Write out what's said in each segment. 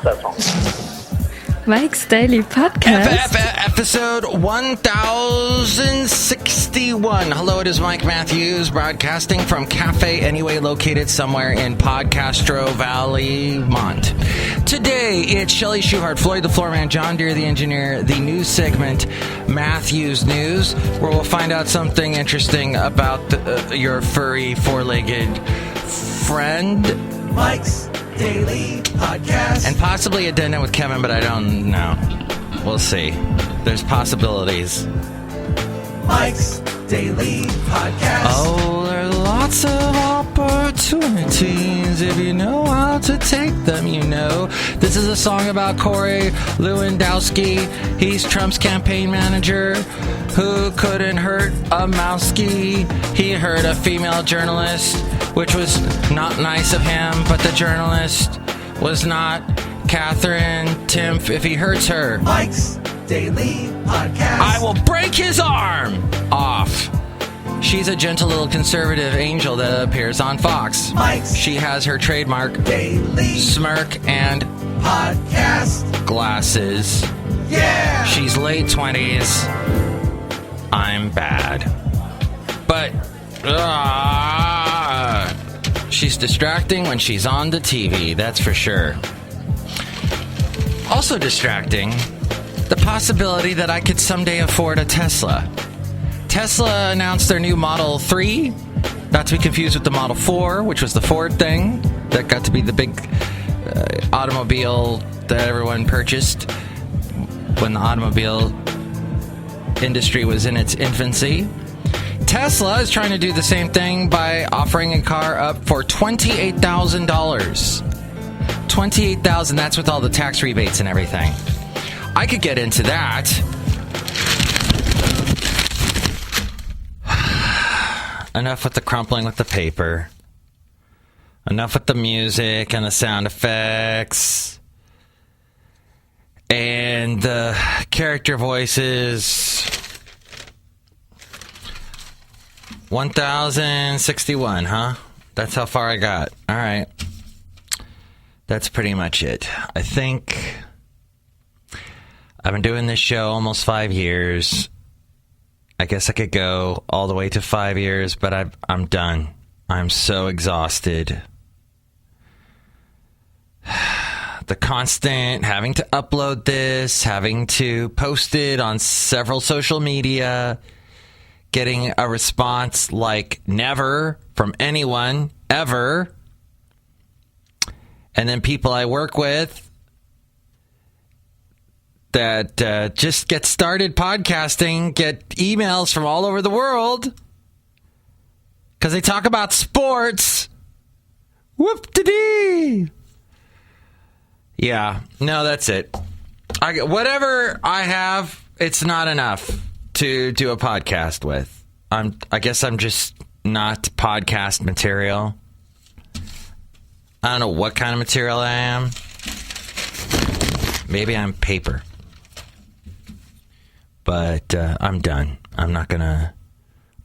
process home. Mike's Daily Podcast. Episode 1061. Hello, it is Mike Matthews broadcasting from Cafe Anyway, located somewhere in Podcastro Valley, Mont. Today, it's Shelley Shoehart, Floyd the Floorman, John Deere the engineer, the news segment, Matthews-News, where we'll find out something interesting about your furry, four-legged friend. Mike's Daily Podcast. And possibly a dinner with Kevin, but I don't know. We'll see. There's possibilities. Mike's Daily Podcast. Oh, there are lots of opportunities if you know how to take them, you know. This is a song about Corey Lewandowski. He's Trump's campaign manager who couldn't hurt a mousekie. He hurt a female journalist, which was not nice of him, but the journalist was not Katherine Timpf if he hurts her. Mike's Daily Podcast. I will break his arm off. She's a gentle little conservative angel that appears on Fox. Mike's She has her trademark Daily smirk and Podcast. glasses. Yeah! She's late 20s. I'm bad. But she's distracting when she's on the TV, that's for sure. Also distracting, the possibility that I could someday afford a Tesla. Tesla announced their new Model 3, not to be confused with the Model 4, which was the Ford thing that got to be the big automobile that everyone purchased when the automobile industry was in its infancy. Tesla is trying to do the same thing by offering a car up for $28,000. $28,000, that's with all the tax rebates and everything. I could get into that. Enough with the crumpling with the paper. Enough with the music and the sound effects. And the character voices. 1061, huh? That's how far I got. All right. That's pretty much it. I think I've been doing this show almost 5 years. I guess I could go all the way to 5 years, but I'm done. I'm so exhausted. The constant having to upload this, having to post it on several social media, getting a response like never from anyone, ever. And then people I work with that just get started podcasting, get emails from all over the world because they talk about sports. Whoop-de-dee. Yeah, no, that's it. Whatever I have, it's not enough to do a podcast with. I guess I'm just not podcast material. I don't know what kind of material I am. Maybe I'm paper. But I'm done. I'm not going to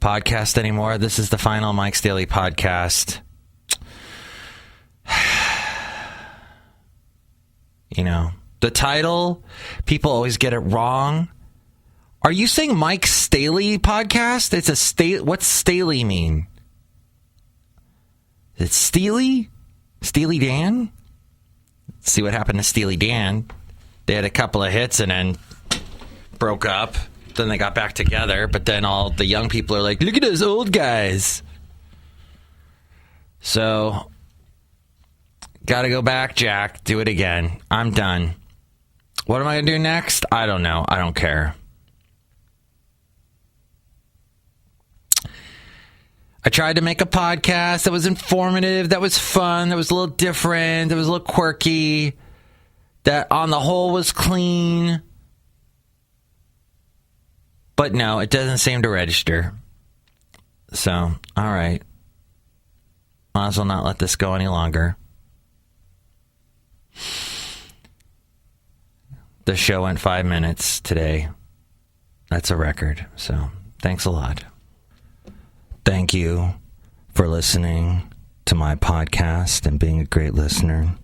podcast anymore. This is the final Mike's Daily Podcast. You know, the title, people always get it wrong. Are you saying Mike's Daily Podcast? It's a what's Staley mean? Is it Steely? Steely Dan? Let's see what happened to Steely Dan. They had a couple of hits and then broke up. Then they got back together. But then all the young people are like, look at those old guys. So, gotta go back, Jack. Do it again. I'm done. What am I gonna do next? I don't know. I don't care. I tried to make a podcast that was informative, that was fun, that was a little different, that was a little quirky, that on the whole was clean. But no, it doesn't seem to register. So, all right. Might as well not let this go any longer. The show went 5 minutes today. That's a record. So, thanks a lot. Thank you for listening to my podcast and being a great listener.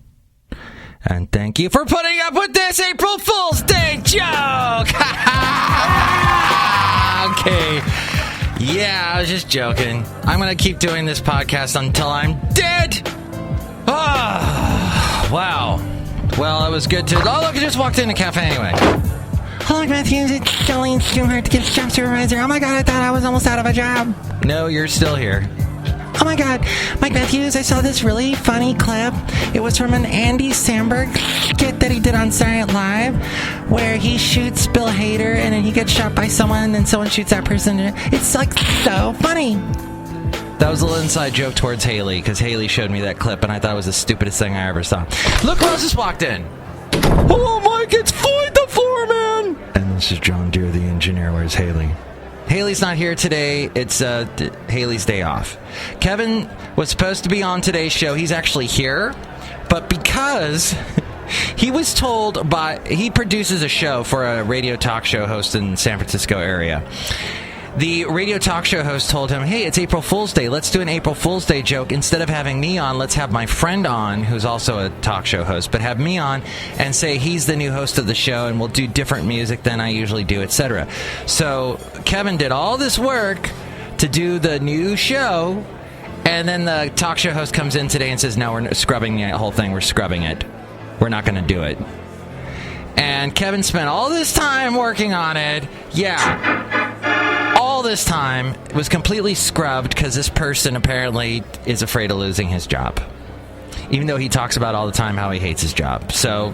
And thank you for putting up with this April Fool's Day joke! Okay. Yeah, I was just joking. I'm going to keep doing this podcast until I'm dead! Oh, wow. Well, it was good to... Oh, look, I just walked in the cafe anyway. Hello, Matthews. It's Shelly Shoehart to get job supervisor. Oh my god, I thought I was almost out of a job. No, you're still here. Oh my god, Mike Matthews, I saw this really funny clip. It was from an Andy Samberg skit that he did on Saturday Night Live, where he shoots Bill Hader and then he gets shot by someone and then someone shoots that person. It's like so funny. That was a little inside joke towards Haley, because Haley showed me that clip and I thought it was the stupidest thing I ever saw. Look who else just walked in. Hello, Mike, it's Floyd the Floorman. And this is John Deere, the engineer. Where's Haley? Haley's not here today. It's Haley's day off. Kevin was supposed to be on today's show. He's actually here. But because he was told he produces a show for a radio talk show host in the San Francisco area. The radio talk show host told him, hey, it's April Fool's Day. Let's do an April Fool's Day joke. Instead of having me on, let's have my friend on, who's also a talk show host, but have me on and say he's the new host of the show and we'll do different music than I usually do, etc. So Kevin did all this work to do the new show, and then the talk show host comes in today and says, no, we're scrubbing the whole thing. We're scrubbing it. We're not going to do it. And Kevin spent all this time working on it. Yeah. All this time was completely scrubbed because this person apparently is afraid of losing his job. Even though he talks about all the time how he hates his job. So,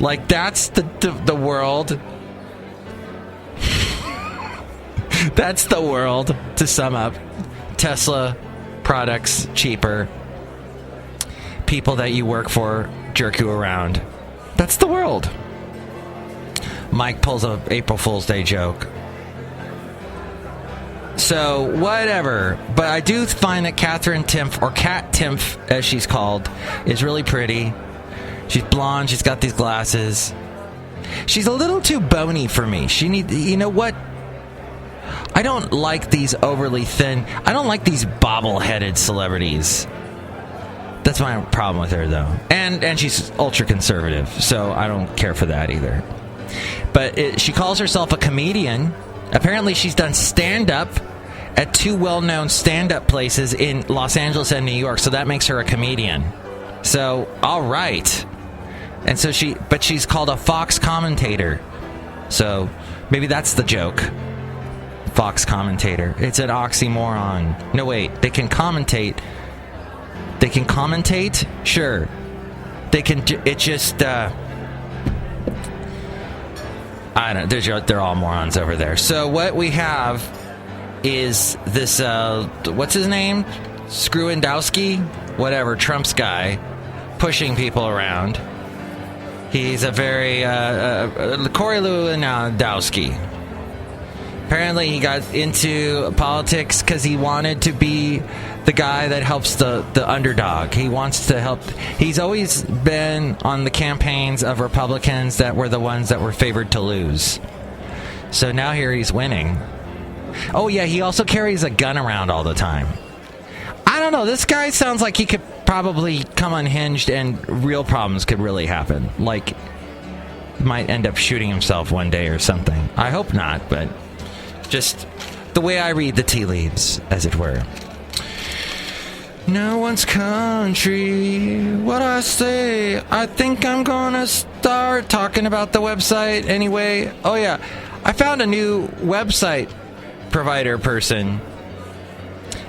like, that's the world. That's the world, to sum up. Tesla products cheaper. People that you work for jerk you around. That's the world. Mike pulls a April Fool's Day joke. So, whatever. But I do find that Katherine Timpf, or Kat Timpf, as she's called, is really pretty. She's blonde. She's got these glasses. She's a little too bony for me. You know what? I don't like these overly thin. I don't like these bobble-headed celebrities. That's my problem with her, though. And she's ultra-conservative, so I don't care for that either. But she calls herself a comedian. Apparently, she's done stand-up at two well-known stand-up places in Los Angeles and New York, so that makes her a comedian. So, all right. And so she's called a Fox commentator. So, maybe that's the joke. Fox commentator. It's an oxymoron. No, wait. They can commentate. They can commentate? Sure. They can... It just... I don't know. They're all morons over there. So what we have is this, what's his name? Lewandowski? Whatever, Trump's guy, pushing people around. He's a very, Corey Lewandowski. Apparently he got into politics because he wanted to be the guy that helps the underdog. He wants to help. He's always been on the campaigns of Republicans that were the ones that were favored to lose. So now here he's winning. Oh yeah, he also carries a gun around all the time. I don't know, this guy sounds like he could probably come unhinged and real problems could really happen. Like, he might end up shooting himself one day or something. I hope not, but just the way I read the tea leaves, as it were. No one's country. What I say? I think I'm gonna start talking about the website anyway. Oh yeah, I found a new website provider person,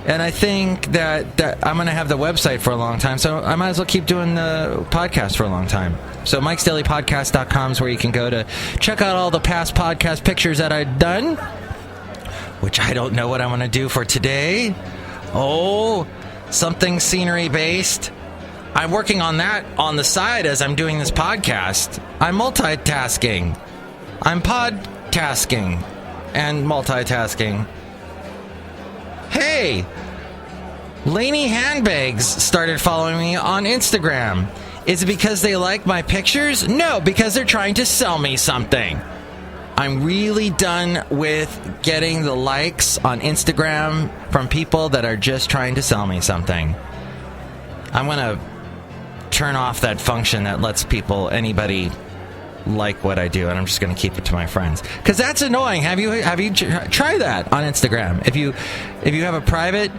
and I think that I'm gonna have the website for a long time, so I might as well keep doing the podcast for a long time. So MIKEs-DAILY-PODCAST-1061-Matthews-News is where you can go to check out all the past podcast pictures that I've done, which I don't know what I'm gonna do for today. Oh, something scenery based. I'm working on that on the side as I'm doing this podcast. I'm multitasking. I'm podcasting and multitasking. Hey, Laney Handbags started following me on Instagram. Is it because they like my pictures? No, because they're trying to sell me something. I'm really done with getting the likes on Instagram from people that are just trying to sell me something. I'm going to turn off that function that lets anybody like what I do, and I'm just going to keep it to my friends, because that's annoying. Have you try that on Instagram? If you have a private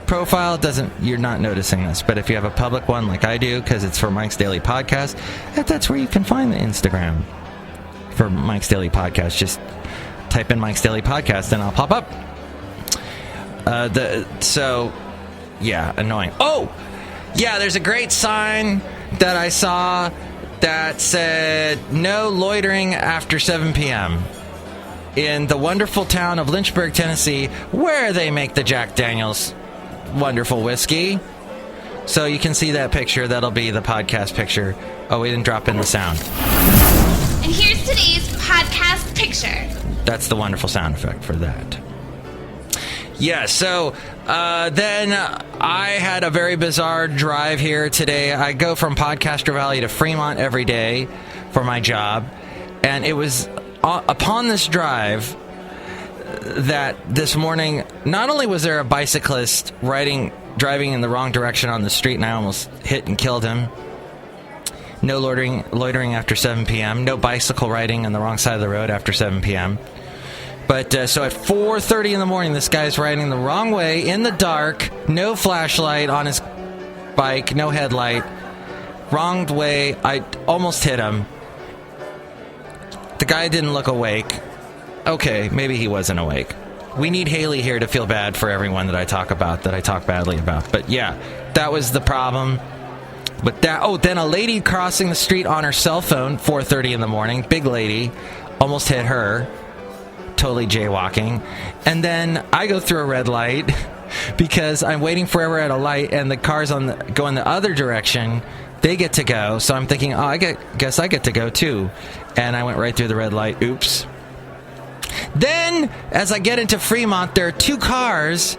profile, you're not noticing this, but if you have a public one like I do, because it's for Mike's Daily Podcast, that's where you can find the Instagram for Mike's Daily Podcast. Just type in Mike's Daily Podcast and I'll pop up. Annoying. Oh yeah, there's a great sign that I saw that said no loitering after 7 p.m. in the wonderful town of Lynchburg, Tennessee, where they make the Jack Daniels wonderful whiskey. So you can see that picture. That'll be the podcast picture. Oh, we didn't drop in the sound. And here's today's podcast picture. That's the wonderful sound effect for that. Yeah, so then I had a very bizarre drive here today. I go from Podcastro Valley to Fremont every day for my job. And it was upon this drive that this morning, not only was there a bicyclist driving in the wrong direction on the street, and I almost hit and killed him. No loitering after 7 p.m. No bicycle riding on the wrong side of the road after 7 p.m. But so at 4:30 in the morning, this guy's riding the wrong way in the dark, no flashlight on his bike, no headlight, wrong way. I almost hit him. The guy didn't look awake. Okay, maybe he wasn't awake. We need Haley here to feel bad for everyone that I talk badly about. But yeah, that was the problem. But then a lady crossing the street on her cell phone, 4:30 in the morning, big lady, almost hit her. Totally jaywalking. And then I go through a red light because I'm waiting forever at a light, and the cars going the other direction, they get to go. So I'm thinking, guess I get to go too. And I went right through the red light. Oops. Then, as I get into Fremont, there are two cars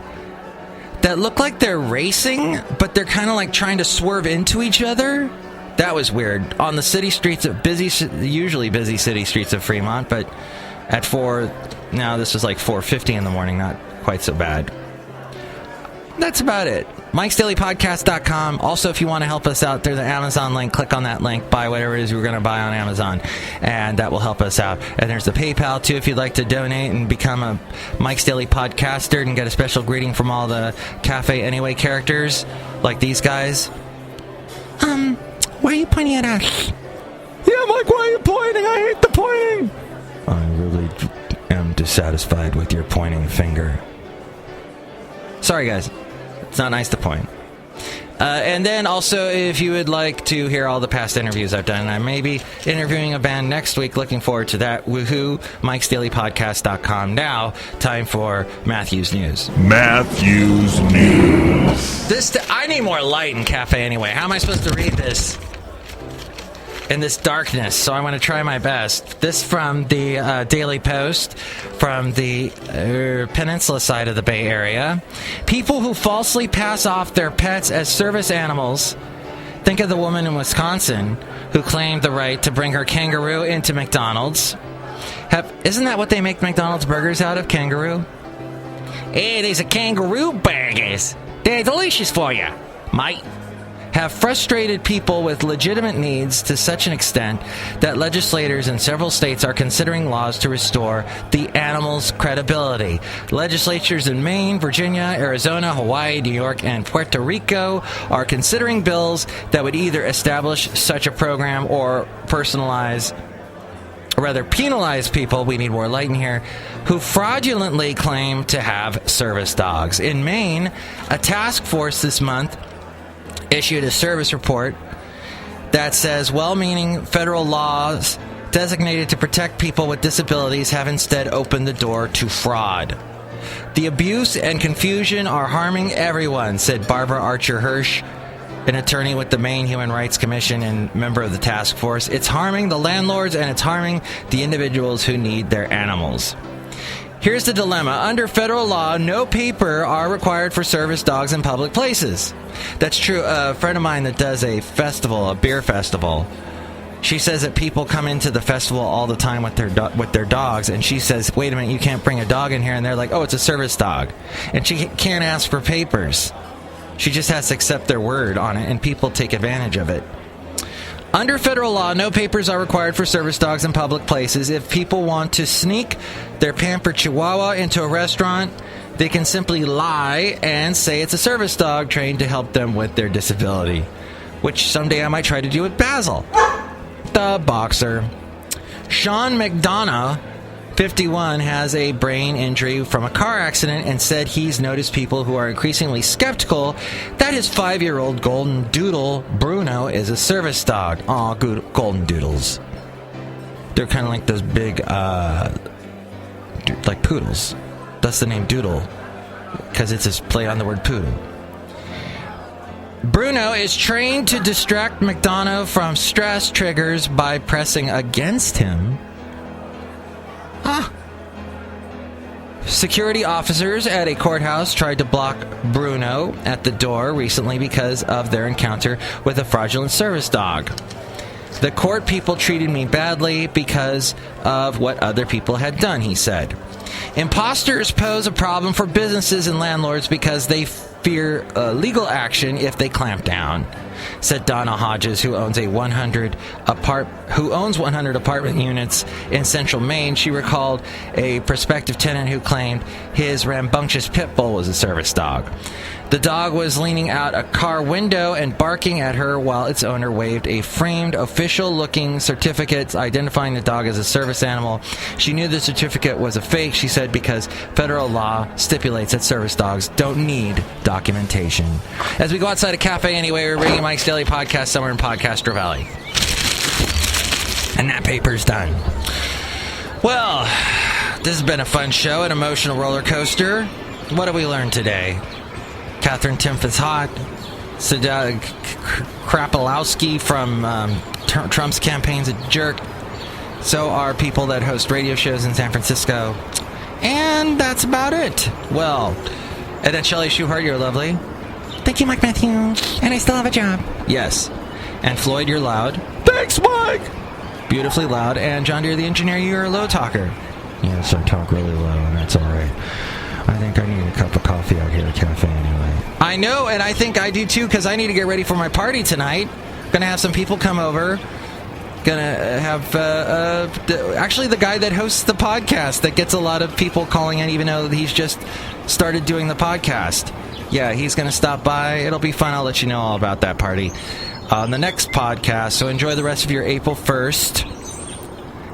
that look like they're racing, but they're kind of like trying to swerve into each other. That was weird. On the city streets of usually busy city streets of Fremont, but at this was like 4:50 in the morning, not quite so bad. That's about it. MikesDailyPodcast.com. Also, if you want to help us out, there's an Amazon link. Click on that link. Buy whatever it is you're going to buy on Amazon, and that will help us out. And there's the PayPal, too, if you'd like to donate and become a Mike's Daily Podcaster and get a special greeting from all the Cafe Anyway characters, like these guys. Why are you pointing at us? Yeah, Mike, why are you pointing? I hate the pointing. I really am dissatisfied with your pointing finger. Sorry, guys. It's not nice to point. And then also, if you would like to hear all the past interviews I've done, I may be interviewing a band next week. Looking forward to that. Woohoo. MikesDailyPodcast.com. Now, time for Matthews-News. Matthews-News. I need more light in Cafe Anyway. How am I supposed to read this in this darkness? So I'm going to try my best. This from the Daily Post from the peninsula side of the Bay Area. People who falsely pass off their pets as service animals. Think of the woman in Wisconsin who claimed the right to bring her kangaroo into McDonald's. Isn't that what they make McDonald's burgers out of, kangaroo? Hey, these are kangaroo burgers. They're delicious for you, mate. Have frustrated people with legitimate needs to such an extent that legislators in several states are considering laws to restore the animal's credibility. Legislatures in Maine, Virginia, Arizona, Hawaii, New York, and Puerto Rico are considering bills that would either establish such a program or penalize people, we need more light in here, who fraudulently claim to have service dogs. In Maine, a task force this month issued a service report that says well-meaning federal laws designated to protect people with disabilities have instead opened the door to fraud. The abuse and confusion are harming everyone, said Barbara Archer Hirsch, an attorney with the Maine Human Rights Commission and member of the task force. It's harming the landlords and it's harming the individuals who need their animals. Here's the dilemma. Under federal law, no paper are required for service dogs in public places. That's true. A friend of mine that does a beer festival, she says that people come into the festival all the time with their dogs, and she says, wait a minute, you can't bring a dog in here, and they're like, oh, it's a service dog. And she can't ask for papers. She just has to accept their word on it, and people take advantage of it. Under federal law, no papers are required for service dogs in public places. If people want to sneak their pampered chihuahua into a restaurant, they can simply lie and say it's a service dog trained to help them with their disability, which someday I might try to do with Basil, the boxer. Sean McDonough, 51, has a brain injury from a car accident and said he's noticed people who are increasingly skeptical that his 5-year-old golden doodle, Bruno, is a service dog. Aw, good golden doodles. They're kind of like those big, like poodles. That's the name Doodle, because it's a play on the word poodle. Bruno is trained to distract McDonough from stress triggers by pressing against him. Security officers at a courthouse tried to block Bruno at the door recently because of their encounter with a fraudulent service dog. The court people treated me badly because of what other people had done, he said. Imposters pose a problem for businesses and landlords because they fear legal action if they clamp down, said Donna Hodges, who owns 100 apartment units in central Maine. She recalled a prospective tenant who claimed his rambunctious pit bull was a service dog. The dog was leaning out a car window and barking at her while its owner waved a framed, official-looking certificate identifying the dog as a service animal. She knew the certificate was a fake, she said, because federal law stipulates that service dogs don't need documentation. As we go outside a cafe anyway, we're bringing Mike's Daily Podcast somewhere in Podcastro Valley. And that paper's done. Well, this has been a fun show, an emotional roller coaster. What have we learned today? Katherine Timpf is hot. Krapolowski from Trump's campaign's a jerk. So are people that host radio shows in San Francisco. And that's about it. Well, and then Shelley Shoehart, you're lovely. Thank you, Mike Matthews. And I still have a job. Yes. And Floyd, you're loud. Thanks, Mike! Beautifully loud. And John Deere, the engineer, you're a low talker. Yes, I talk really low, and that's all right. I think I need a cup of coffee out here at the cafe anyway. I know, and I think I do too, because I need to get ready for my party tonight. Gonna have some people come over. Gonna have, actually the guy that hosts the podcast that gets a lot of people calling in, even though he's just started doing the podcast. Yeah, he's gonna stop by. It'll be fun. I'll let you know all about that party on the next podcast. So enjoy the rest of your April 1st.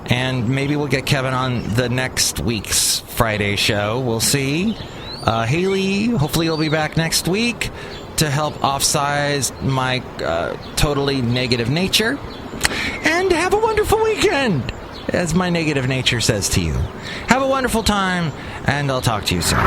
And maybe we'll get Kevin on the next week's Friday show. We'll see. Haley, hopefully you'll be back next week to help offsize my totally negative nature. And have a wonderful weekend, as my negative nature says to you. Have a wonderful time, and I'll talk to you soon.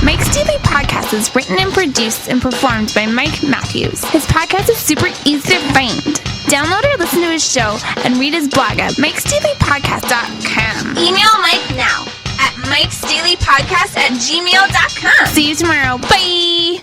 Mike's Daily Podcast is written and produced and performed by Mike Matthews. His podcast is super easy to find. Download or listen to his show and read his blog at MIKEs-DAILY-PODCAST.com. Email Mike now at MIKEs-DAILY-PODCAST@gmail.com. See you tomorrow. Bye!